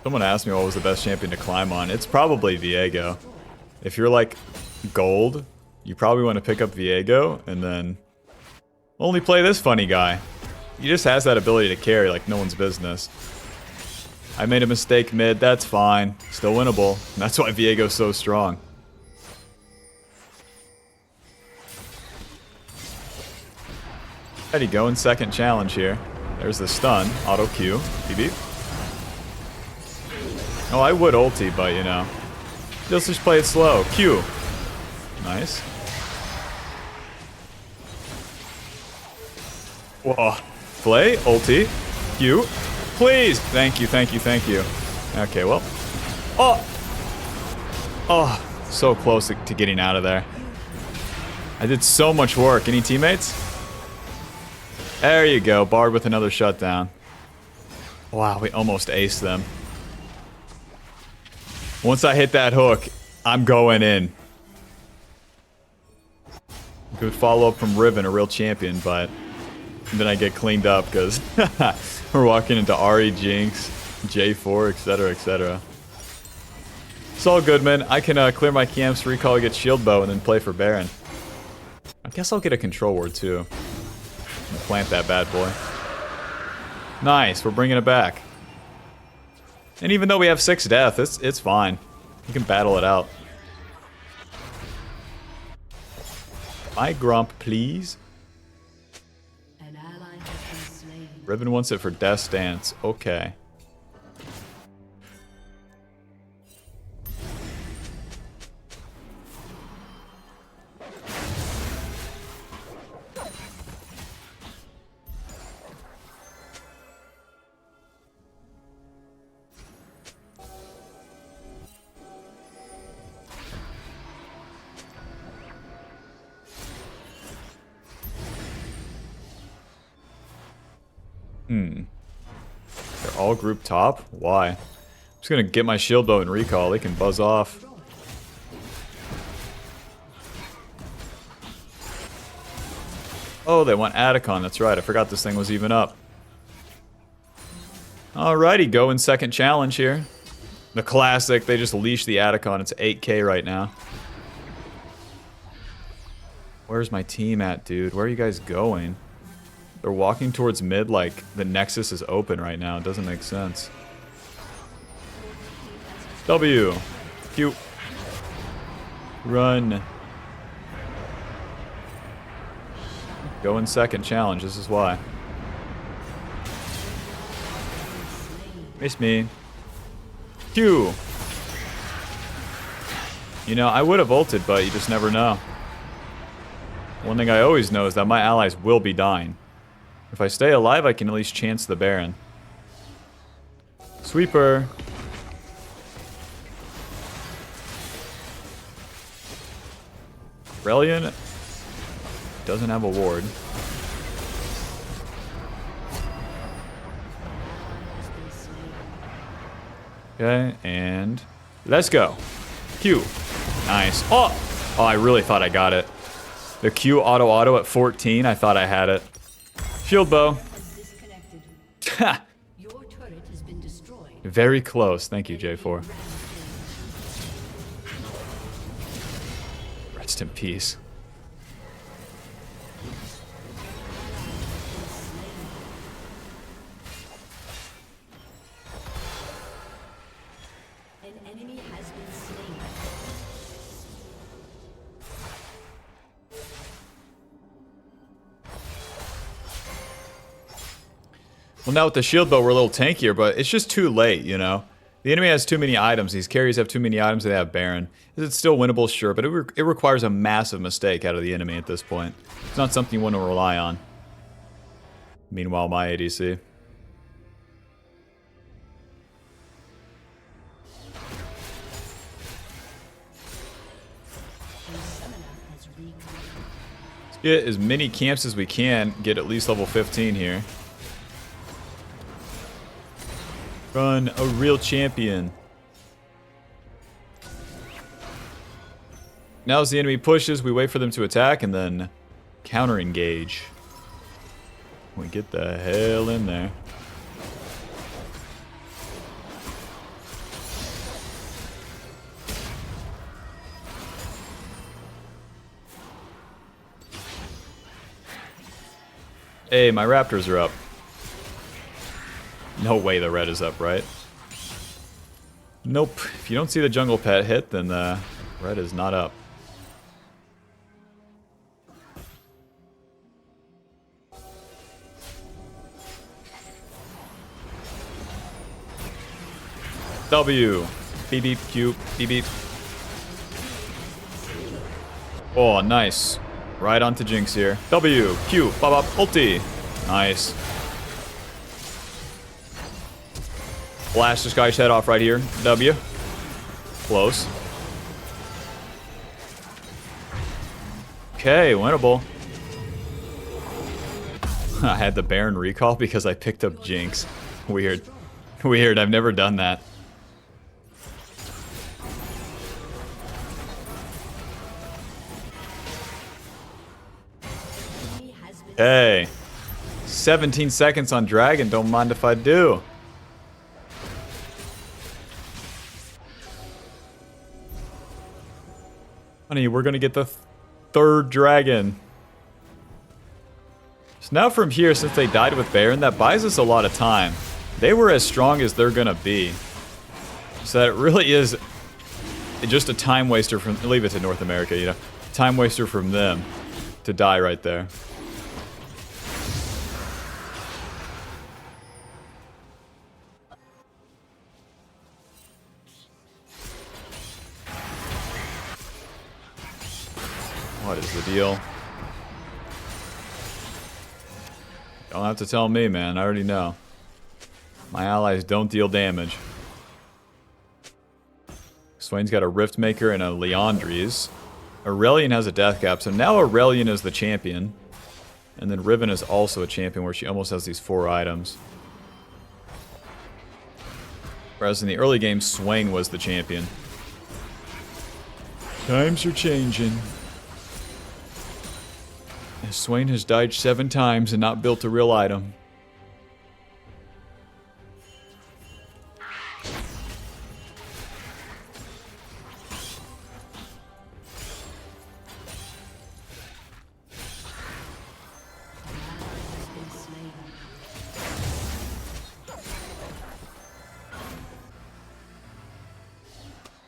Speaker 1: Someone asked me what was the best champion to climb on. It's probably Viego. If you're like gold, you probably want to pick up Viego and then only play this funny guy. He just has that ability to carry like no one's business. I made a mistake mid, that's fine. Still winnable. And that's why Viego's so strong. Ready, go in second challenge here. There's the stun, auto Q, BB. Oh, I would ulti, but you know. Let's just play it slow. Q. Nice. Whoa. Play, ulti, Q. Please! Thank you. Okay, well. Oh, so close to getting out of there. I did so much work. Any teammates? There you go, Bard with another shutdown. Wow, we almost aced them. Once I hit that hook, I'm going in. Good follow-up from Riven, a real champion, but then I get cleaned up because we're walking into Ahri, Jinx, J4, etc., etc. It's all good, man. I can clear my camps, recall, get shield bow, and then play for Baron. I guess I'll get a control ward, too. Plant that bad boy. Nice, we're bringing it back. And even though we have 6 death, it's fine. We can battle it out. My Grump, please.
Speaker 2: An ally has been slain.
Speaker 1: Riven wants it for Death Dance. Okay. They're all grouped top? Why? I'm just gonna get my shield bow and recall. They can buzz off. Oh, they want Atacon. That's right. I forgot this thing was even up. Alrighty, go in second challenge here. The classic. They just leash the Atacon. It's 8k right now. Where's my team at, dude? Where are you guys going? They're walking towards mid like the Nexus is open right now. It doesn't make sense. W. Q. Run. Go in second challenge. This is why. Miss me. Q. You know, I would have ulted, but you just never know. One thing I always know is that my allies will be dying. If I stay alive, I can at least chance the Baron. Sweeper. Aurelion doesn't have a ward. Okay, and let's go. Q. Nice. Oh! Oh, I really thought I got it. The Q auto at 14, I thought I had it. Shield bow. Ha!
Speaker 2: Your turret has been destroyed.
Speaker 1: Very close. Thank you, J4. Rest in peace.
Speaker 2: An enemy has been slain.
Speaker 1: Well, now with the shield bow, we're a little tankier, but it's just too late, you know? The enemy has too many items. These carries have too many items. They have Baron. Is it still winnable? Sure, but it requires a massive mistake out of the enemy at this point. It's not something you want to rely on. Meanwhile, my ADC. Let's get as many camps as we can. Get at least level 15 here. Run a real champion. Now as the enemy pushes, we wait for them to attack and then counter engage. We get the hell in there. Hey, my raptors are up. No way the red is up, right? Nope. If you don't see the jungle pet hit, then the red is not up. W. Beep beep Q. Beep beep. Oh, nice. Right onto Jinx here. W. Q. Bop bop. Ulti. Nice. Blast this guy's head off right here. W. Close. Okay, winnable. I had the Baron recall because I picked up Jinx. Weird. Weird, I've never done that. Hey. 17 seconds on Dragon, don't mind if I do. Honey, we're gonna get the third dragon. So now from here, since they died with Baron, that buys us a lot of time. They were as strong as they're gonna be. So that it really is just a time waster from, leave it to North America, you know. Time waster from them to die right there. What is the deal? Don't have to tell me, man. I already know. My allies don't deal damage. Swain's got a Rift Maker and a Leandries. Aurelion has a death cap, so now Aurelion is the champion. And then Riven is also a champion where she almost has these 4 items. Whereas in the early game, Swain was the champion. Times are changing. Swain has died 7 times and not built a real item.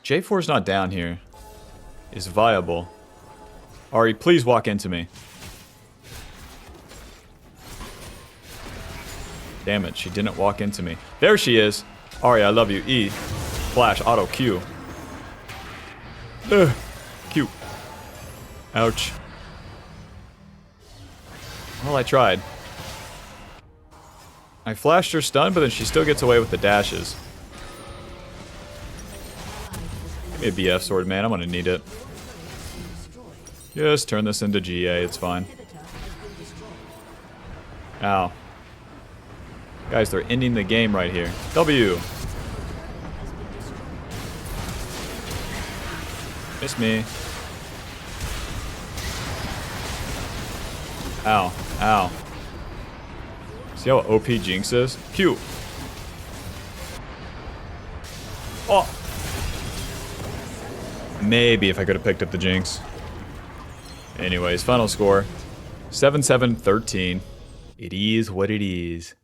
Speaker 1: J4's not down here. Is viable. Ari, please walk into me. Damn it, she didn't walk into me. There she is. Ari, I love you. E. Flash, auto, Q. Q. Ouch. Well, I tried. I flashed her stun, but then she still gets away with the dashes. Give me a BF sword, man. I'm gonna need it. Just turn this into GA. It's fine. Ow. Guys, they're ending the game right here. W. Miss me. Ow. Ow. See how OP Jinx is? Pew. Oh. Maybe if I could have picked up the Jinx. Anyways, final score. 7-7-13. It is what it is.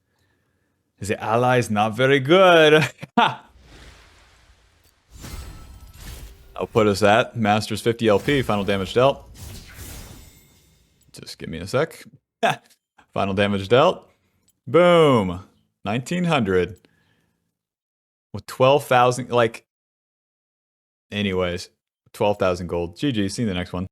Speaker 1: The ally's not very good. I'll put us at Masters 50 LP, final damage dealt. Just give me a sec. Final damage dealt. Boom. 1900. With 12,000, like, anyways, 12,000 gold. GG, see you in the next one.